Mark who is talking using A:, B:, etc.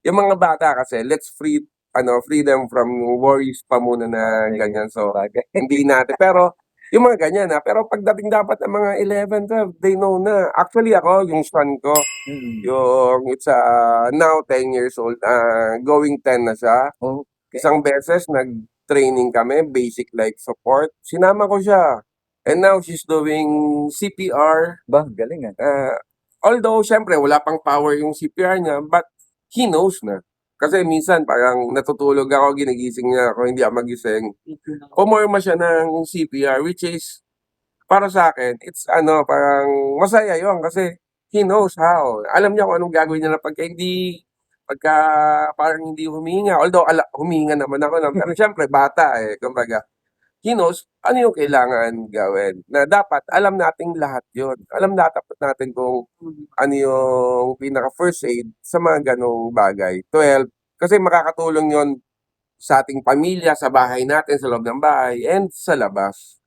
A: Yung mga bata kasi let's free them from worries pa muna na ganyan. So,
B: Sabagay.
A: hindi natin pero yung mga ganyan, pero pagdating dapat ng mga 11, 12, they know na. Actually ako, yung son ko,
B: Mm.
A: yung it's, now 10 years old, going 10 na siya.
B: Okey.
A: Isang beses nag-training kami, basic life support, sinama ko siya. And now she's doing CPR.
B: Ba, galing,
A: Although siyempre wala pang power yung CPR niya, but he knows na. Kasi minsan parang natutulog ako, ginigising niya ako, hindi ako magising. Pumorma siya ng CPR, which is, para sa akin, it's parang masaya yon kasi he knows how. Alam niya kung anong gagawin niya na pagka parang hindi huminga. Although huminga naman ako, pero siyempre bata kumbaga. He knows ano yung kailangan gawin. Na dapat alam nating lahat yon. Alam dapat natin kung ano yung pinaka first aid sa mga ganong bagay. 12, kasi makakatulong yon sa ating pamilya, sa bahay natin, sa loob ng bahay, and sa labas.